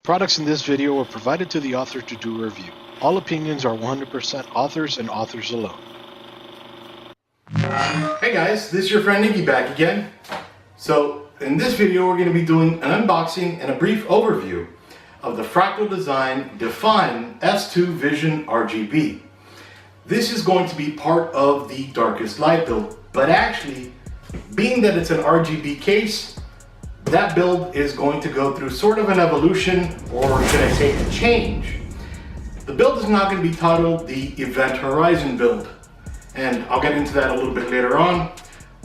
Products in this video were provided to the author to do a review. All opinions are 100% authors and authors alone. Hey guys, this is your friend Nikki back again. So in this video we're going to be doing an unboxing and a brief overview of the Fractal Design Define S2 Vision RGB. This is going to be part of the Darkest Light build, but actually, being that it's an RGB case, that build is going to go through sort of an evolution, or should I say a change. The build is not going to be titled the Event Horizon build, and I'll get into that a little bit later on.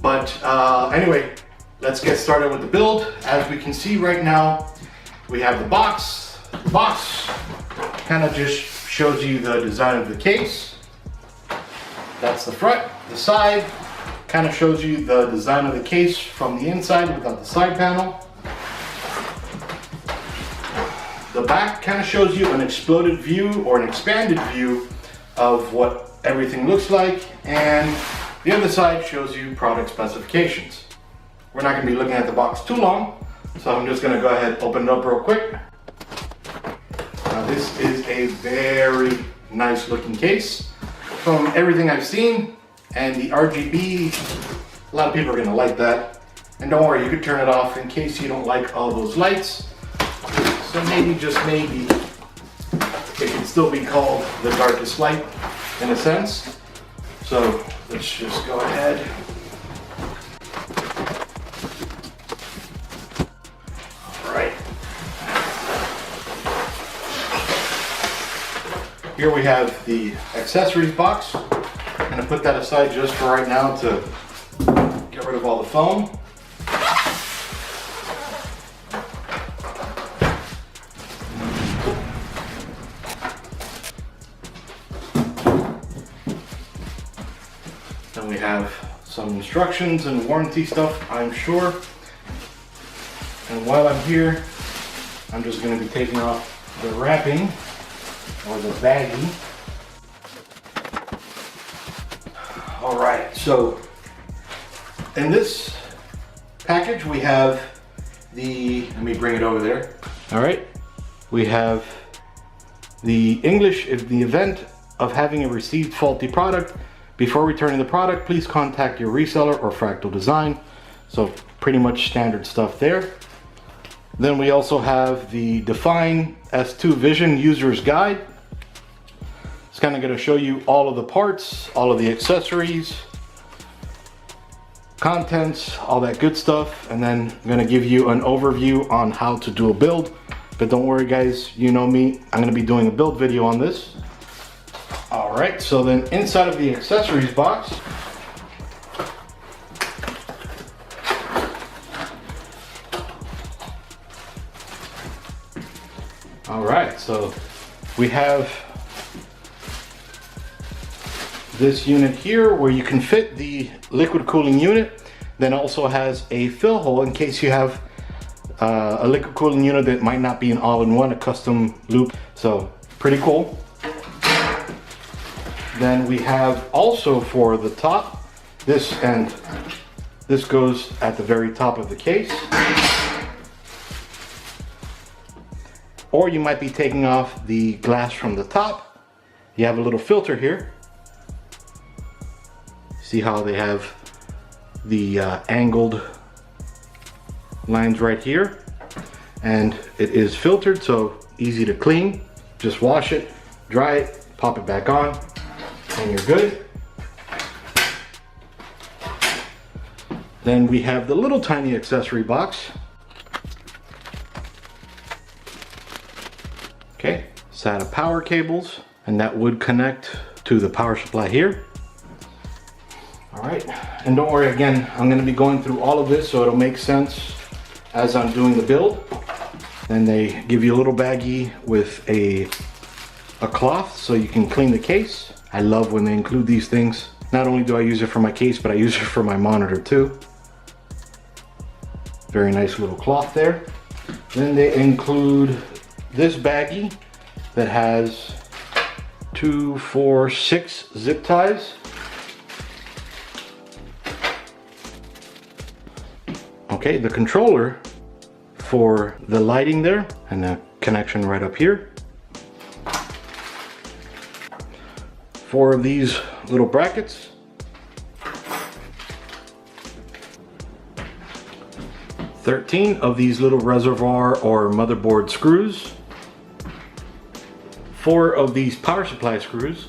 But anyway, let's get started with the build. As we can see right now, we have the box. The box kind of just shows you the design of the case. That's the front. The side kind of shows you the design of the case from the inside without the side panel. The back kind of shows you an exploded view or an expanded view of what everything looks like, and the other side shows you product specifications. We're not going to be looking at the box too long, so I'm just going to go ahead and open it up real quick. Now this is a very nice looking case from everything I've seen, and the RGB, a lot of people are going to like that. And don't worry, you could turn it off in case you don't like all those lights. So maybe, just maybe, it can still be called the darkest light in a sense. So let's just go ahead. All right. Here we have the accessories box. I'm going to put that aside just for right now to get rid of all the foam. Then we have some instructions and warranty stuff, I'm sure. And while I'm here, I'm just going to be taking off the wrapping, or the baggie. All right, so in this package we have the, let me bring it over there. All right, we have the English, in the event of having a received faulty product, before returning the product, please contact your reseller or Fractal Design. So pretty much standard stuff there. Then we also have the Define S2 Vision User's Guide. It's kind of going to show you all of the parts, all of the accessories, contents, all that good stuff. And then I'm going to give you an overview on how to do a build. But don't worry guys, you know me, I'm going to be doing a build video on this. All right, so then inside of the accessories box, all right, so we have this unit here where you can fit the liquid cooling unit. Then also has a fill hole in case you have a liquid cooling unit that might not be an all-in-one, a custom loop. So pretty cool. Then we have also for the top, this, and this goes at the very top of the case. Or you might be taking off the glass from the top. You have a little filter here. See how they have the angled lines right here, and it is filtered, so easy to clean. Just wash it, dry it, pop it back on, and you're good. Then we have the little tiny accessory box. Okay, set of power cables, and that would connect to the power supply here. All right, and don't worry, again, I'm going to be going through all of this so it'll make sense as I'm doing the build. Then they give you a little baggie with a cloth so you can clean the case. I love when they include these things. Not only do I use it for my case, but I use it for my monitor too. Very nice little cloth there. Then they include this baggie that has 2, 4, 6 zip ties. Okay, the controller for the lighting there, and the connection right up here. 4 of these little brackets. 13 of these little reservoir or motherboard screws. 4 of these power supply screws.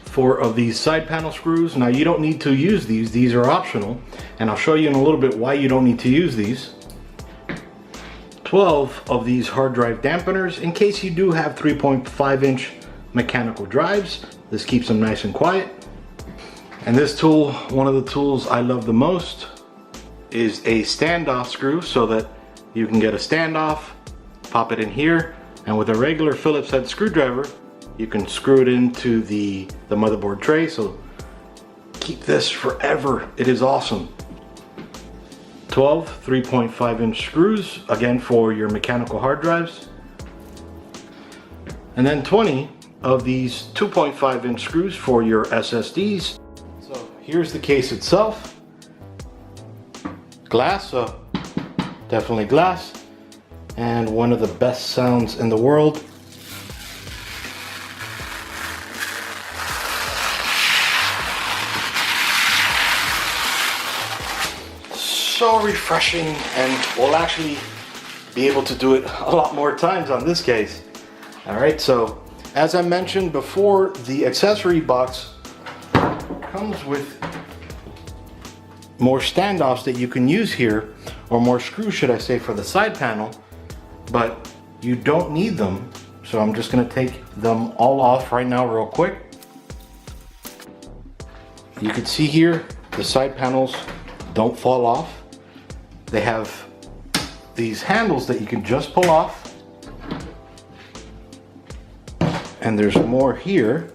4 of these side panel screws. Now you don't need to use these are optional, and I'll show you in a little bit why you don't need to use these. 12 of these hard drive dampeners in case you do have 3.5-inch mechanical drives. This keeps them nice and quiet. And this tool, one of the tools I love the most, is a standoff screw, so that you can get a standoff, pop it in here, and with a regular Phillips head screwdriver, you can screw it into the motherboard tray. So keep this forever. It is awesome. 12 3.5-inch screws, again for your mechanical hard drives. And then 20 of these 2.5-inch screws for your SSDs. So here's the case itself. Glass, so definitely glass. And one of the best sounds in the world. So refreshing, and we'll actually be able to do it a lot more times on this case. All right, so as I mentioned before, the accessory box comes with more standoffs that you can use here, or more screws should I say, for the side panel, but you don't need them. So I'm just gonna take them all off right now real quick. You can see here, the side panels don't fall off. They have these handles that you can just pull off. And there's more here.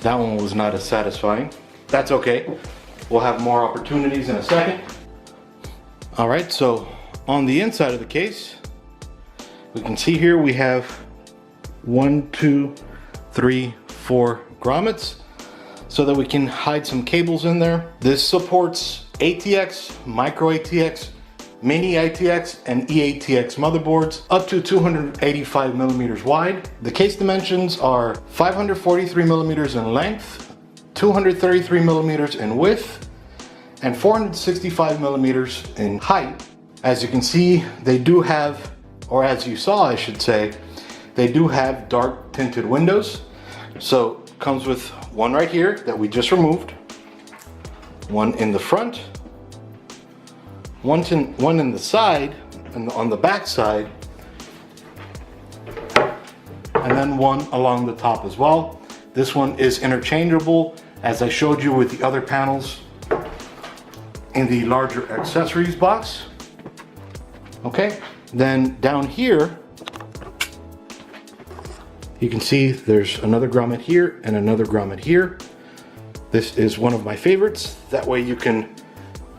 That one was not as satisfying. That's okay. We'll have more opportunities in a second. All right, so on the inside of the case, we can see here we have 1, 2, 3, 4 grommets, so that we can hide some cables in there. This supports ATX, micro ATX, mini ATX, and eATX motherboards up to 285 millimeters wide. The case dimensions are 543 millimeters in length, 233 millimeters in width, and 465 millimeters in height. As you can see, they do have, or as you saw I should say, they do have dark tinted windows. So it comes with one right here that we just removed, one in the front, one in the side, and on the back side, and then one along the top as well. This one is interchangeable, as I showed you with the other panels in the larger accessories box. Okay, then down here, you can see there's another grommet here and another grommet here. This is one of my favorites. That way you can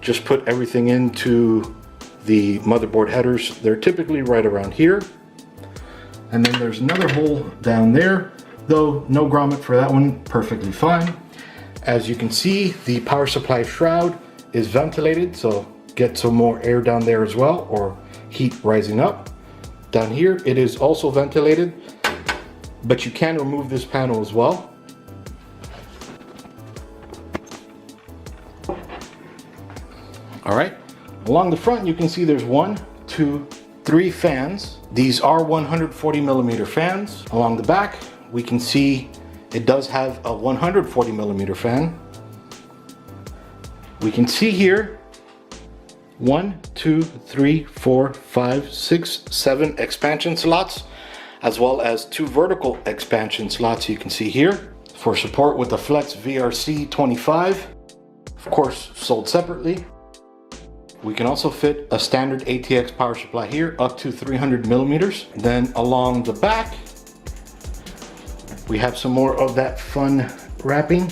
just put everything into the motherboard headers. They're typically right around here. And then there's another hole down there, though no grommet for that one, perfectly fine. As you can see, the power supply shroud is ventilated, so get some more air down there as well, or heat rising up. Down here, it is also ventilated, but you can remove this panel as well. All right, along the front, you can see there's 1, 2, 3 fans. These are 140 millimeter fans. Along the back, we can see it does have a 140 millimeter fan. We can see here 1, 2, 3, 4, 5, 6, 7 expansion slots, as well as 2 vertical expansion slots you can see here for support with the Flex VRC 25, of course sold separately. We can also fit a standard ATX power supply here up to 300 millimeters. Then along the back, we have some more of that fun wrapping.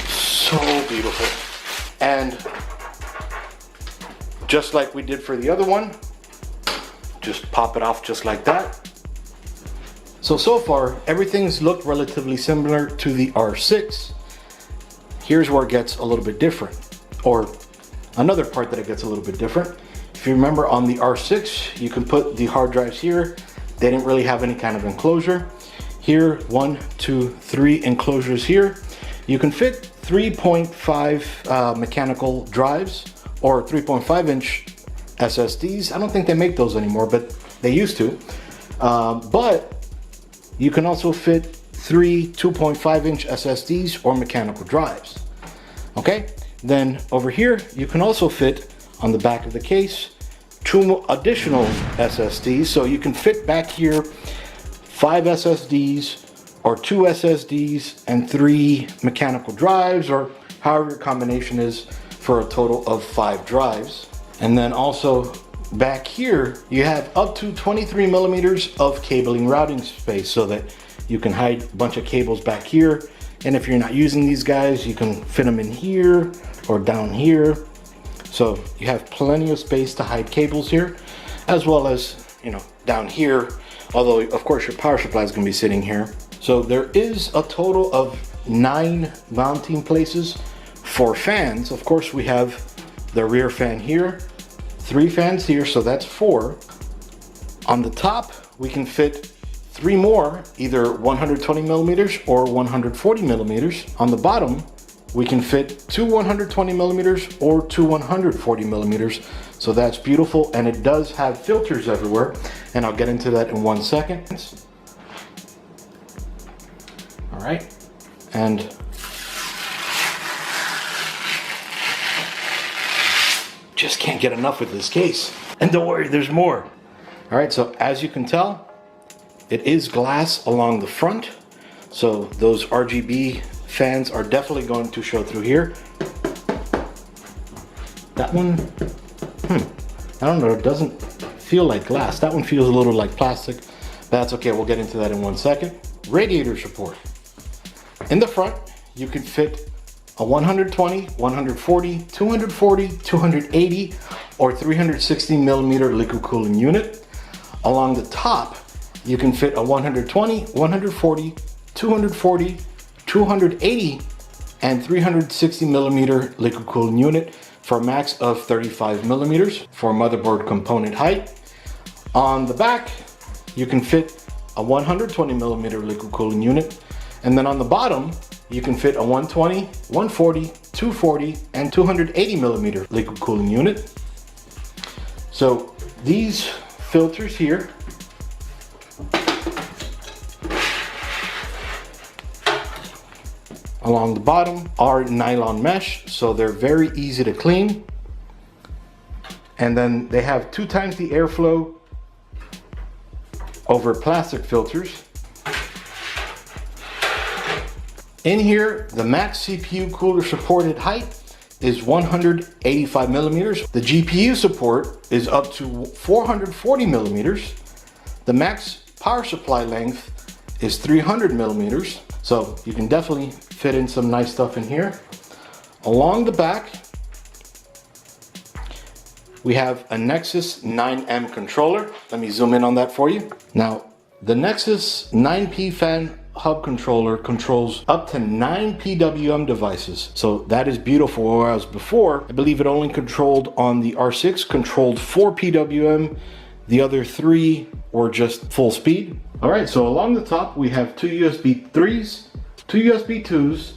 So beautiful. And just like we did for the other one, just pop it off just like that. So far, everything's looked relatively similar to the R6. Here's where it gets a little bit different, or another part that it gets a little bit different. If you remember on the R6, you can put the hard drives here. They didn't really have any kind of enclosure. Here, 1, 2, 3 enclosures here. You can fit 3.5 mechanical drives or 3.5 inch SSDs. I don't think they make those anymore, but they used to. But you can also fit 3 2.5 inch SSDs or mechanical drives. Okay, then over here, you can also fit on the back of the case 2 additional SSDs. So you can fit back here 5 SSDs or 2 SSDs and 3 mechanical drives, or however your combination is, for a total of 5 drives. And then also back here, you have up to 23 millimeters of cabling routing space so that you can hide a bunch of cables back here. And if you're not using these guys, you can fit them in here or down here. So you have plenty of space to hide cables here, as well as, you know, down here. Although of course your power supply is going to be sitting here. So there is a total of 9 mounting places for fans. Of course, we have the rear fan here, 3 fans here, so that's 4. On the top, we can fit 3 more, either 120 millimeters or 140 millimeters. On the bottom, we can fit 2 120 millimeters or 2 140 millimeters. So that's beautiful, and it does have filters everywhere, and I'll get into that in 1 second. All right, and just can't get enough with this case. And don't worry, there's more. All right, so as you can tell, it is glass along the front. So those RGB fans are definitely going to show through here. That one, I don't know, it doesn't feel like glass. That one feels a little like plastic. That's okay, we'll get into that in 1 second. Radiator support. In the front, you can fit a 120, 140, 240, 280, or 360 millimeter liquid cooling unit. Along the top, you can fit a 120, 140, 240, 280, and 360 millimeter liquid cooling unit for a max of 35 millimeters for motherboard component height. On the back, you can fit a 120 millimeter liquid cooling unit. And then on the bottom, you can fit a 120, 140, 240, and 280 millimeter liquid cooling unit. So these filters here along the bottom are nylon mesh, so they're very easy to clean. And then they have 2 times the airflow over plastic filters. In here, the max CPU cooler supported height is 185 millimeters. The GPU support is up to 440 millimeters. The max power supply length is 300 millimeters. So you can definitely fit in some nice stuff in here. Along the back, we have a Nexus 9M controller. Let me zoom in on that for you. Now, the Nexus 9P fan hub controller controls up to 9 PWM devices. So that is beautiful. Whereas before, I believe it only controlled on the R6, controlled 4 PWM. The other 3 were just full speed. All right, so along the top, we have 2 USB 3s, 2 USB 2s,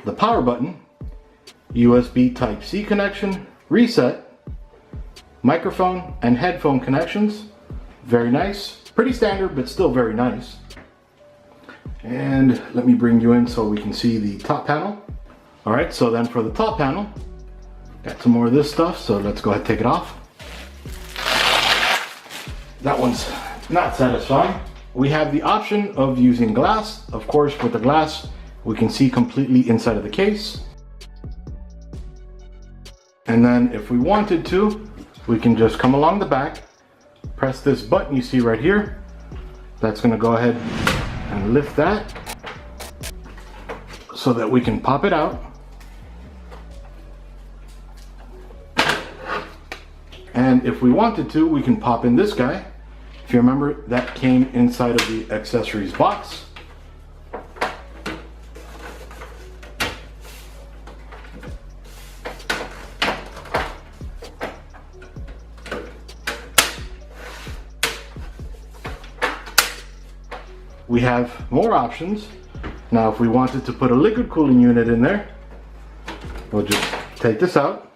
the power button, USB Type-C connection, reset, microphone and headphone connections. Very nice. Pretty standard, but still very nice. And let me bring you in so we can see the top panel. All right, so then for the top panel, got some more of this stuff, so let's go ahead and take it off. That one's not satisfying. We have the option of using glass. Of course, with the glass, we can see completely inside of the case. And then if we wanted to, we can just come along the back, press this button you see right here. That's gonna go ahead and lift that so that we can pop it out. And if we wanted to, we can pop in this guy, If you remember, that came inside of the accessories box. We have more options. Now, if we wanted to put a liquid cooling unit in there, we'll just take this out.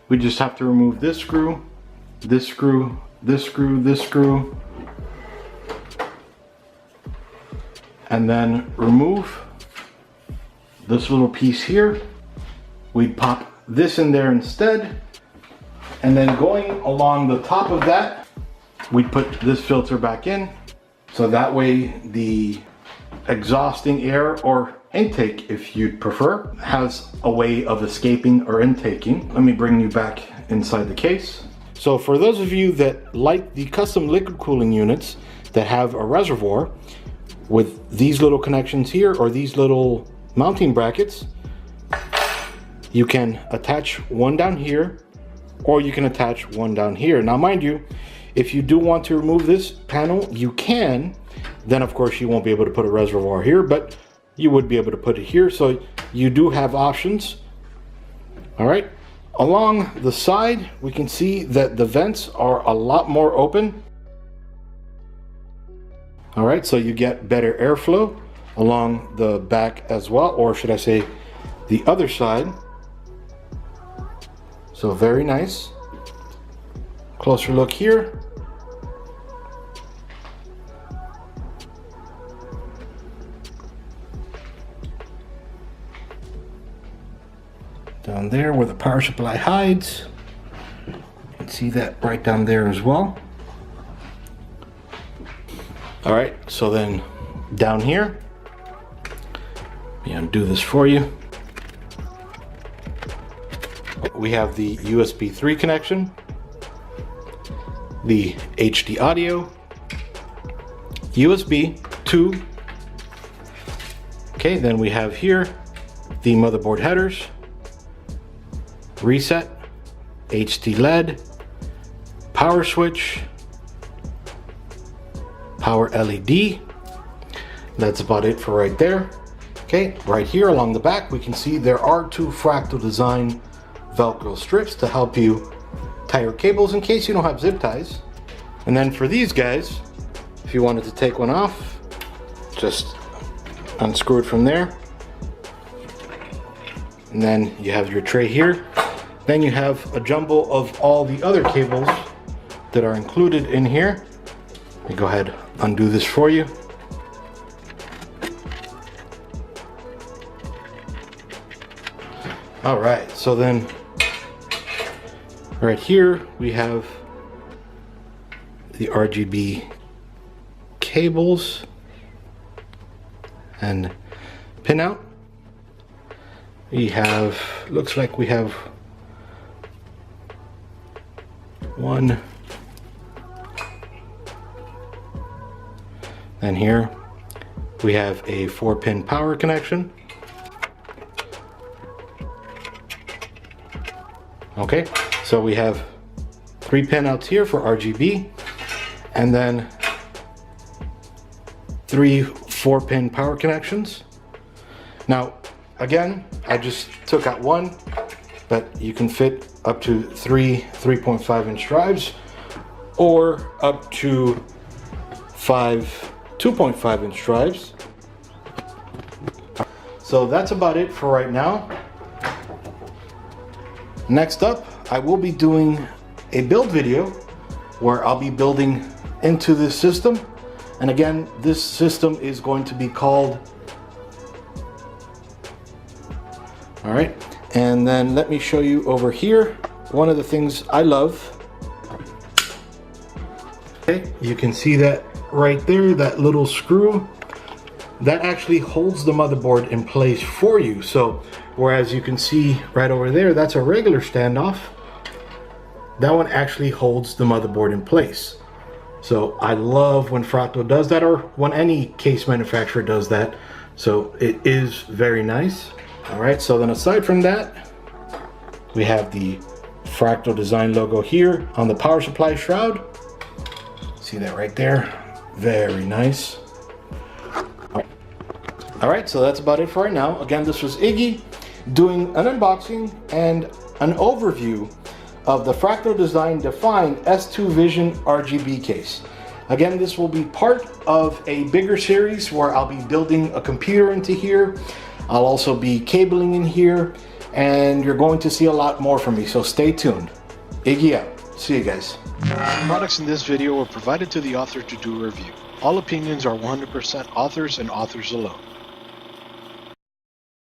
We just have to remove this screw, this screw, this screw, this screw, and then remove this little piece here. We'd pop this in there instead, and then going along the top of that, we'd put this filter back in, so that way the exhausting air, or intake if you'd prefer, has a way of escaping or intaking. Let me bring you back inside the case. So for those of you that like the custom liquid cooling units that have a reservoir with these little connections here, or these little mounting brackets, you can attach one down here, or you can attach one down here. Now mind you, if you do want to remove this panel, you can. Then of course you won't be able to put a reservoir here, but you would be able to put it here. So you do have options. All right, along the side, we can see that the vents are a lot more open. All right, so you get better airflow along the back as well, or should I say the other side. So very nice. Closer look here. Down there where the power supply hides. You can see that right down there as well. All right, so then down here, let me undo this for you. We have the USB 3 connection, the HD audio, USB 2. Okay, then we have here the motherboard headers, reset, HD LED, power switch, power LED. That's about it for right there. Okay, right here along the back, we can see there are two Fractal design Velcro strips to help you tie your cables in case you don't have zip ties. And then for these guys, if you wanted to take one off, just unscrew it from there. And then you have your tray here. Then you have a jumble of all the other cables that are included in here. Let me go ahead, undo this for you. All right, so then right here we have the RGB cables and pinout. We have, looks like we have one, and here we have a 4-pin power connection. Okay, so we have 3 pinouts here for RGB, and then 3 4-pin power connections. Now, again, I just took out one, but you can fit up to 3 3.5-inch drives, or up to 5 2.5-inch drives. So that's about it for right now. Next up, I will be doing a build video where I'll be building into this system. And again, this system is going to be called, all right, and then let me show you over here one of the things I love. Okay, you can see that right there, that little screw that actually holds the motherboard in place for you. So whereas you can see right over there, that's a regular standoff, that one actually holds the motherboard in place. So I love when Fractal does that, or when any case manufacturer does that. So it is very nice. All right, so then aside from that, we have the Fractal design logo here on the power supply shroud. See that right there? Very nice. All right, so that's about it for right now. Again, this was Iggy doing an unboxing and an overview of the Fractal Design Define S2 Vision RGB case. Again, this will be part of a bigger series where I'll be building a computer into here. I'll also be cabling in here, and you're going to see a lot more from me, so stay tuned. Iggy out. See you guys. Products in this video were provided to the author to do a review. All opinions are 100% authors and authors alone.